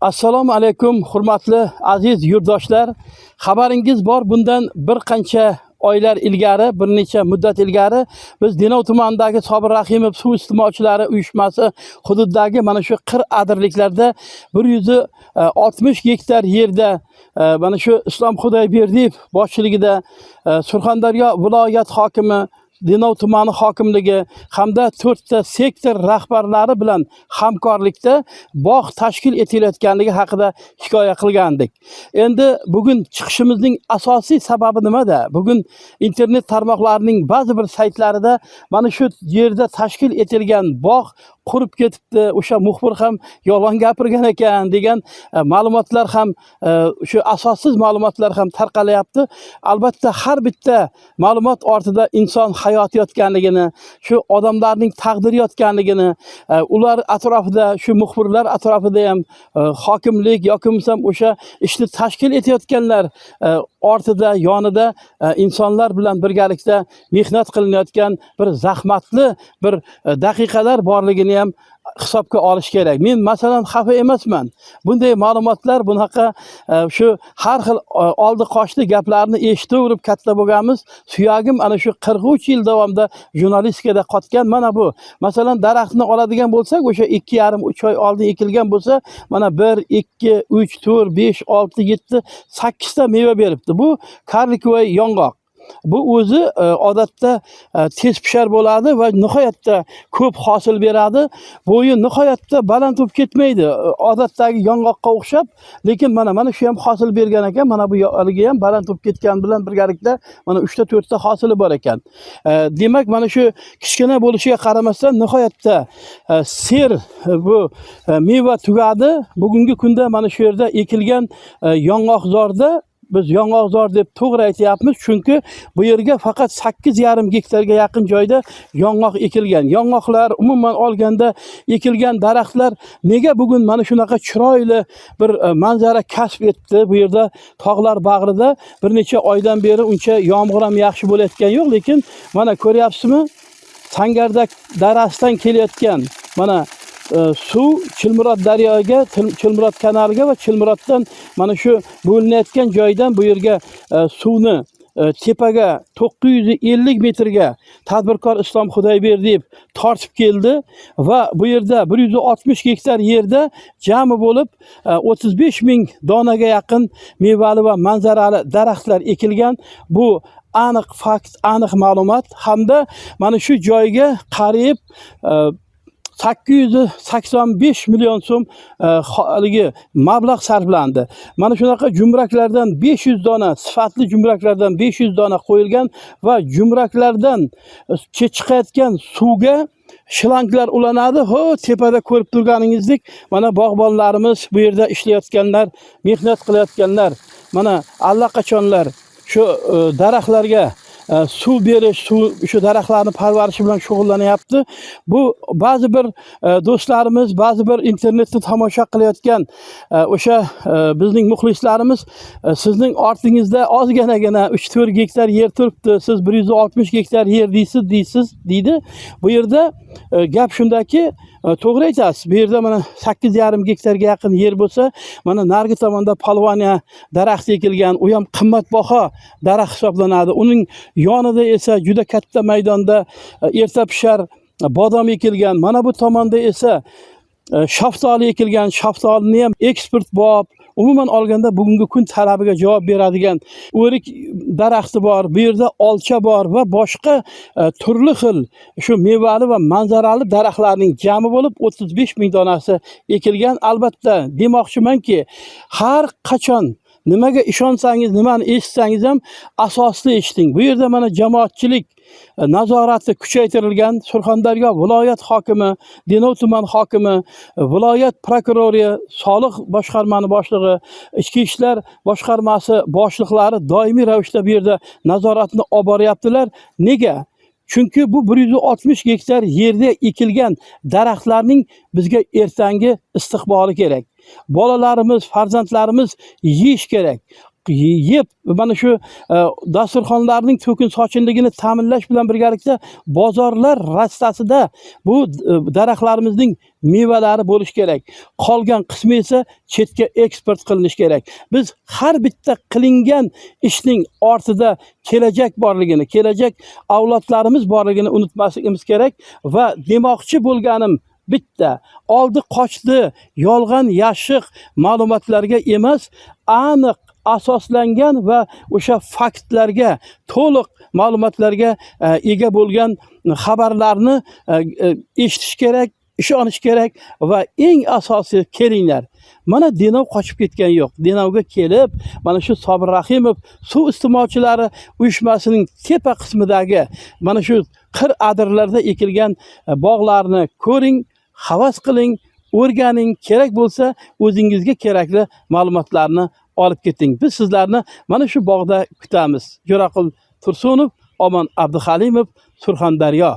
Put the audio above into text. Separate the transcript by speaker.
Speaker 1: Assalomu alaykum, hurmatli aziz yurtdoshlar. Xabaringiz bor, bundan bir qancha oylar ilgari, bir necha muddat ilgari biz Denov tumanidagi Sobir Rahimov suv iste'molchilari uyushmasi hududidagi mana shu qir adirliklarda 160 gektar yerda mana shu Islom Xudoyberdiyev boshchiligida Surxondaryo viloyat hokimi, Denov tumani hokimligi hamda 4 ta sektor rahbarlari bilan hamkorlikda bog' tashkil etilayotganligi haqida hikoya qilgandik. Endi bugun chiqishimizning asosiy sababi nimada? Bugun internet tarmoqlarining ba'zi bir saytlarida mana shu yerda tashkil etilgan bog' qurib ketibdi, o'sha muxbir ham yolg'on gapirgan ekan degan ma'lumotlar ham, shu asossiz ma'lumotlar ham tarqalyapti. Albatta har bitta ma'lumot ortida inson hayoti yotganligini, shu odamlarning taqdiri yotganligini, ular atrofida, shu muxbirlar atrofida ham hokimlik yoki bo'lmasam o'sha ishni tashkil etayotganlar ortida, yonida insonlar bilan birgalikda mehnat qilinayotgan bir zahmatli bir daqiqalar borligini ham hisobga olish kerak. Men masalan xafa emasman. Bunday ma'lumotlar, bunaqa shu har xil oldi qochdi gaplarni eshitaverib katta bo'lganmiz. Suyagim ana shu 43 yil davomida jurnalistikada qotgan mana bu. Masalan, daraxtni oladigan bo'lsak, o'sha 2,5-3 oy oldin ekilgan bo'lsa, mana 1, 2, 3, 4, 5, 6, 7, 8 ta meva beribdi. Bu karlikovoy yong'oq. Bu o'zi odatda tez pishar bo'ladi va nihoyatda ko'p hosil beradi. Bo'yi nihoyatda baland bo'lib ketmaydi. Odatdagi yong'oqqa o'xshab, lekin mana shu ham hosil bergan ekan. Mana bu haligi ham baland bo'lib ketgan bilan birgalikda mana 3 ta 4 ta hosili bor ekan. Demak, mana shu kichkina bo'lishiga qaramasdan nihoyatda ser bu meva tugadi. Bugungi kunda mana shu yerda ekilgan yong'oqzorda biz yong'oqzor deb to'g'ri aytyapmiz, chunki bu yerga faqat 8,5 gektarga yaqin joyda yong'oq ekilgan. Yong'oqlar umuman olganda ekilgan daraxtlar nega bugun mana shunaqa chiroyli bir manzara kasb etdi? Bu yerda tog'lar bag'rida bir necha oydan beri uncha yomg'ir ham yaxshi bo'layotgan yo'q, lekin mana ko'ryapsizmi? Sangardak darasidan kelayotgan mana suv Chilmurod daryoga, Chilmurod kanaliga va Chilmuroddan mana shu bo'linayotgan joydan bu yerga suvni tepaga 950 metrga tadbirkor Islom Xudoyberdiyev tortib keldi va bu yerda 160 gektar yerda jami bo'lib 35 ming donaga yaqin mevali va manzarali daraxtlar ekilgan. Bu aniq fakt, aniq ma'lumot hamda mana shu joyga qariyb 885 million so'm haligi mablag' sarflandi. Mana shunaqa jumraklardan 500 dona, sifatli jumraklardan 500 dona qo'yilgan va jumraklardan chiqayotgan suvga shlanklar ulanadi. Tepada ko'rib turganingizdek, mana bog'bonlarimiz, bu yerda ishlayotganlar, mehnat qilayotganlar, mana allaqachonlar shu daraxtlarga suv berish, shu daraxtlarni parvarishi bilan shug'ullanyapti. Bu ba'zi bir do'stlarimiz, ba'zi bir internetni tomosha qilayotgan o'sha bizning muxlislarimiz sizning ortingizda ozginagina 3-4 gektar yer turibdi, siz 160 gektar yer deysiz deydi. Bu yerda gap shundaki, to'g'ri aytasiz. Bu yerda mana 8,5 gektarga yaqin yer bo'lsa, mana narigi tomonda polvoniya daraxti ekilgan, u ham qimmatbaho daraxt hisoblanadi. Uning yonida esa juda katta maydonda erta pishar bodom ekilgan. Mana bu tomonda esa shaftoli ekilgan. Shaftolini ham eksportbop, umuman olganda bugungi kun talabiga javob beradigan o'rik daraxti bor, bu yerda olcha bor va boshqa turli xil shu mevali va manzarali daraxtlarning jami bo'lib 35 ming donasi ekilgan. Albatta demoqchimanki, har qachon nimaga ishonsangiz, nimani eshitsangiz ham asosli eshiting. Bu yerda mana jamoatchilik nazorati kuchaytirilgan. Surxondaryo viloyat hokimi, Denov tuman hokimi, viloyat prokurori, soliq boshqarmasi boshlig'i, ichki ishlar boshqarmasi boshliqlari doimiy ravishda bu yerda nazoratni olib boryaptilar. Nega? Chunki bu 160 gektar yerda ekilgan daraxtlarning bizga ertangi istiqboli kerak. Bolalarimiz, farzandlarimiz yeyish kerak. yeb mana shu dasturxonlarning to'kin sochinligini ta'minlash bilan birgalikda bozorlar rastasida bu daraxtlarimizning mevalari bo'lishi kerak. Qolgan qismi esa chetga eksport qilinishi kerak. Biz har bitta qilingan ishning ortida kelajak borligini, kelajak avlodlarimiz borligini unutmasligimiz kerak va demoqchi bo'lganim bitta, oldi qochdi, yolg'on yashiq ma'lumotlarga emas, aniq asoslangan va o'sha faktlarga, to'liq ma'lumotlarga ega bo'lgan xabarlarni eshitish kerak, ishonish kerak va eng asosiy kelinglar. Mana Denov qochib ketgan yo'q. Denovga kelib, mana shu Sobir Rahimov suv iste'molchilari uyushmasining tepa qismidagi mana shu qir adirlarda ekilgan bog'larni ko'ring, havas qiling, o'rganing, kerak bo'lsa o'zingizga kerakli ma'lumotlarni olib keting. Biz sizlarni mana shu bog'da kutamiz. Jo'raqul Tursunov, Omon Abduhalimov, Surxondaryo.